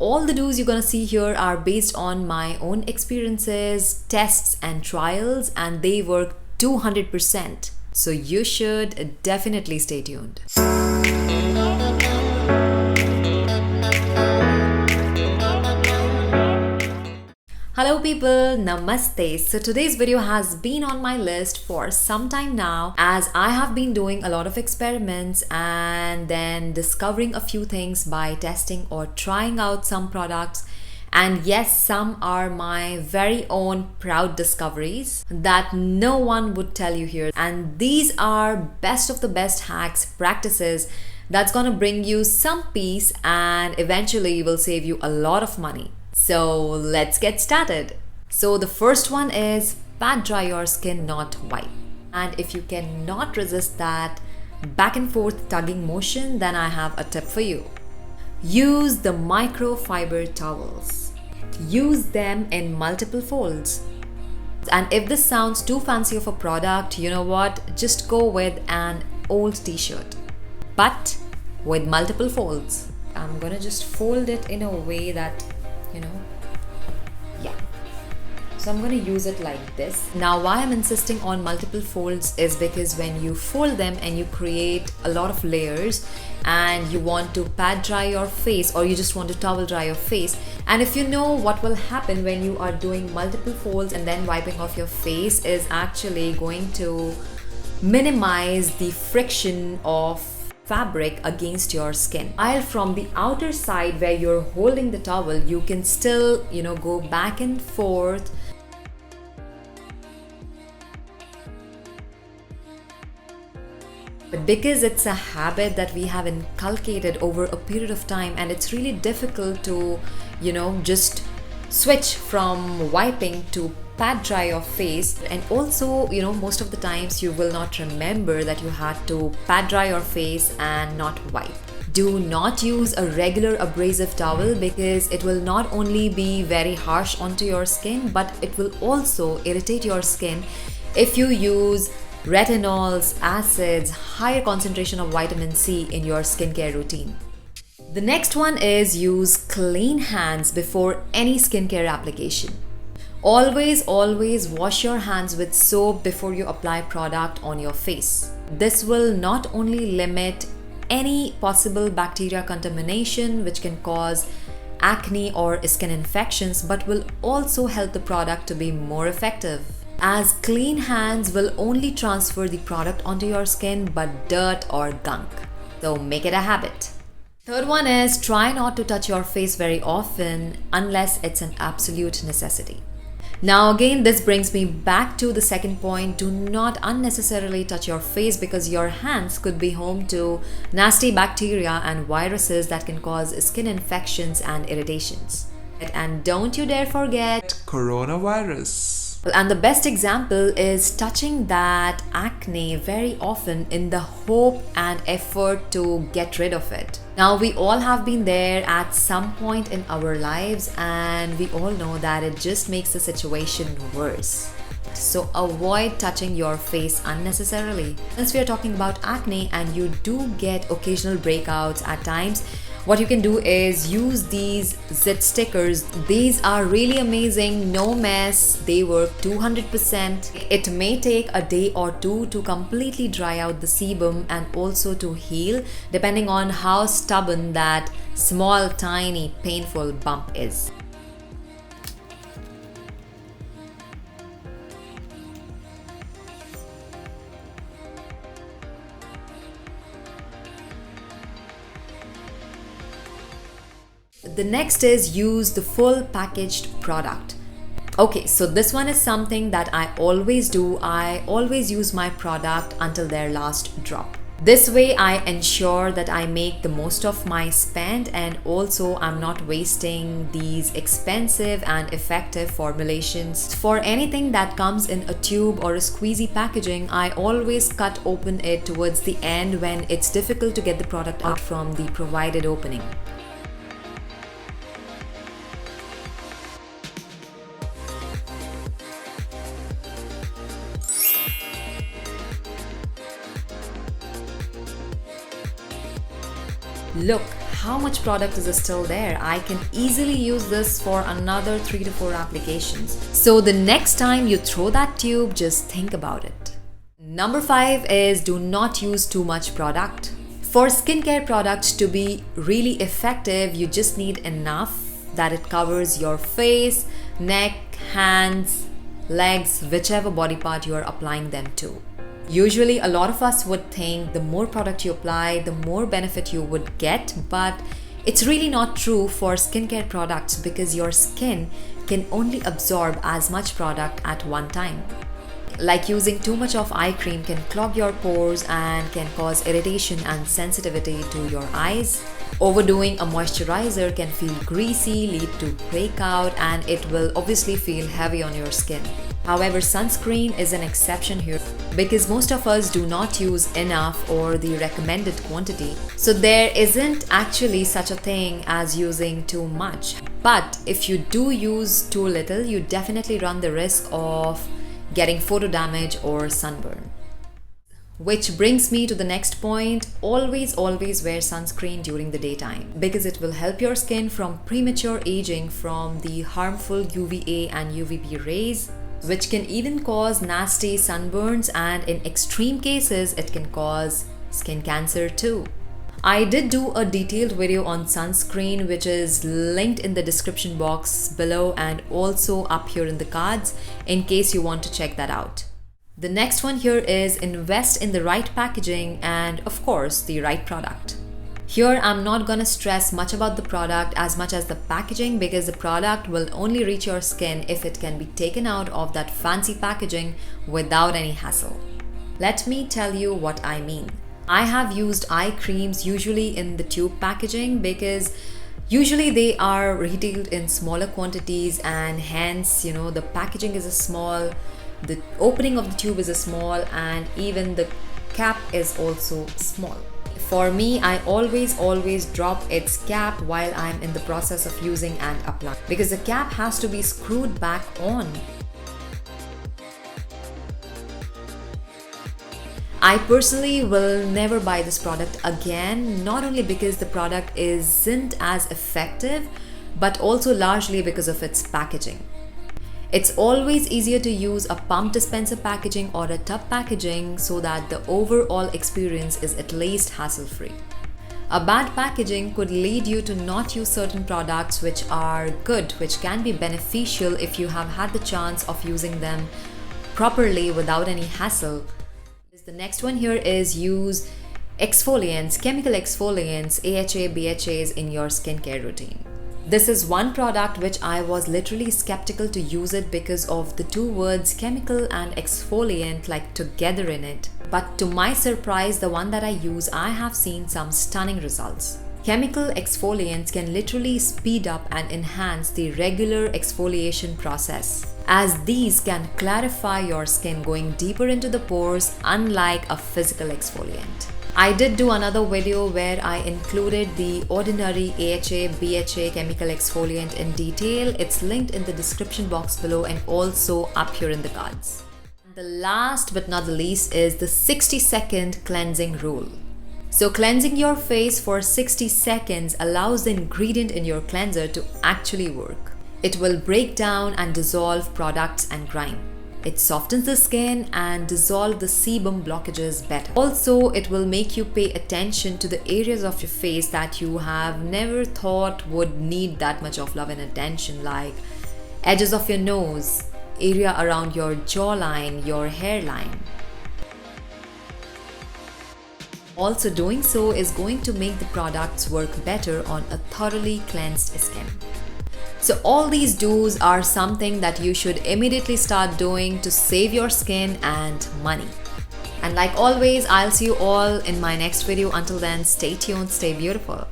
all the do's you're gonna see here are based on my own experiences, tests, and trials, and they work 200%. So you should definitely stay tuned. Hello people, namaste. So today's video has been on my list for some time now, as I have been doing a lot of experiments and then discovering a few things by testing or trying out some products. And yes, some are my very own proud discoveries that no one would tell you here. And these are best of the best hacks, practices that's gonna bring you some peace and eventually will save you a lot of money. So let's get started. So the first one is pat dry your skin, not wipe. And if you cannot resist that back and forth tugging motion, then I have a tip for you. Use the microfiber towels. Use them in multiple folds. And if this sounds too fancy of a product, you know what? Just go with an old t-shirt, but with multiple folds. I'm gonna just fold it in a way that yeah. So I'm going to use it like this. Now why I'm insisting on multiple folds is because when you fold them and you create a lot of layers and you want to pat dry your face or you just want to towel dry your face, and if you know what will happen when you are doing multiple folds and then wiping off your face is actually going to minimize the friction of fabric against your skin. While from the outer side where you're holding the towel, you can still, go back and forth. But because it's a habit that we have inculcated over a period of time, and it's really difficult to, just switch from wiping to pat dry your face, and also most of the times you will not remember that you had to pat dry your face and not wipe. Do not use a regular abrasive towel because it will not only be very harsh onto your skin, but it will also irritate your skin if you use retinols, acids, higher concentration of vitamin C in your skincare routine. The next one is use clean hands before any skincare application. Always wash your hands with soap before you apply product on your face. This will not only limit any possible bacteria contamination which can cause acne or skin infections, but will also help the product to be more effective, as clean hands will only transfer the product onto your skin but dirt or gunk. So make it a habit. Third one is try not to touch your face very often unless it's an absolute necessity. Now again, this brings me back to the second point. Do not unnecessarily touch your face because your hands could be home to nasty bacteria and viruses that can cause skin infections and irritations. And don't you dare forget coronavirus. And the best example is touching that acne very often in the hope and effort to get rid of it. Now we all have been there at some point in our lives, and we all know that it just makes the situation worse. So avoid touching your face unnecessarily. Since we are talking about acne and you do get occasional breakouts at times, what you can do is use these zit stickers. These are really amazing, no mess, they work 200%. It may take a day or two to completely dry out the sebum and also to heal, depending on how stubborn that small, tiny, painful bump is. The next is use the full packaged product. Okay, so this one is something that I always do. I always use my product until their last drop. This way I ensure that I make the most of my spend, and also I'm not wasting these expensive and effective formulations. For anything that comes in a tube or a squeezy packaging, I always cut open it towards the end when it's difficult to get the product out from the provided opening. Look how much product is still there. I can easily use this for another 3 to 4 applications. So the next time you throw that tube, just think about it. Number 5 is do not use too much product. For skincare products to be really effective, you just need enough that it covers your face, neck, hands, legs, whichever body part you are applying them to. Usually, a lot of us would think the more product you apply, the more benefit you would get, but it's really not true for skincare products because your skin can only absorb as much product at one time. Like using too much of eye cream can clog your pores and can cause irritation and sensitivity to your eyes. Overdoing a moisturizer can feel greasy, lead to breakout, and it will obviously feel heavy on your skin. However, sunscreen is an exception here because most of us do not use enough or the recommended quantity. So there isn't actually such a thing as using too much. But if you do use too little, you definitely run the risk of getting photo damage or sunburn. Which brings me to the next point, always wear sunscreen during the daytime because it will help your skin from premature aging from the harmful UVA and UVB rays, which can even cause nasty sunburns, and in extreme cases it can cause skin cancer too. I did do a detailed video on sunscreen which is linked in the description box below and also up here in the cards in case you want to check that out. The next one here is invest in the right packaging and of course the right product. Here I'm not gonna stress much about the product as much as the packaging because the product will only reach your skin if it can be taken out of that fancy packaging without any hassle. Let me tell you what I mean. I have used eye creams usually in the tube packaging because usually they are retailed in smaller quantities and hence, the packaging is small, the opening of the tube is small, and even the cap is also small. For me, I always drop its cap while I'm in the process of using and applying because the cap has to be screwed back on. I personally will never buy this product again, not only because the product isn't as effective, but also largely because of its packaging. It's always easier to use a pump dispenser packaging or a tub packaging so that the overall experience is at least hassle-free. A bad packaging could lead you to not use certain products which are good, which can be beneficial if you have had the chance of using them properly without any hassle. The next one here is use exfoliants, chemical exfoliants, AHA, BHAs in your skincare routine. This is one product which I was literally skeptical to use it because of the two words chemical and exfoliant like together in it. But to my surprise, the one that I use, I have seen some stunning results. Chemical exfoliants can literally speed up and enhance the regular exfoliation process, as these can clarify your skin going deeper into the pores unlike a physical exfoliant. I did do another video where I included the ordinary AHA, BHA chemical exfoliant in detail. It's linked in the description box below and also up here in the cards. The last but not the least is the 60-second cleansing rule. So cleansing your face for 60 seconds allows the ingredient in your cleanser to actually work. It will break down and dissolve products and grime. It softens the skin and dissolves the sebum blockages better. Also, it will make you pay attention to the areas of your face that you have never thought would need that much of love and attention, like edges of your nose, area around your jawline, your hairline. Also, doing so is going to make the products work better on a thoroughly cleansed skin. So all these do's are something that you should immediately start doing to save your skin and money. And like always, I'll see you all in my next video. Until then, stay tuned, stay beautiful.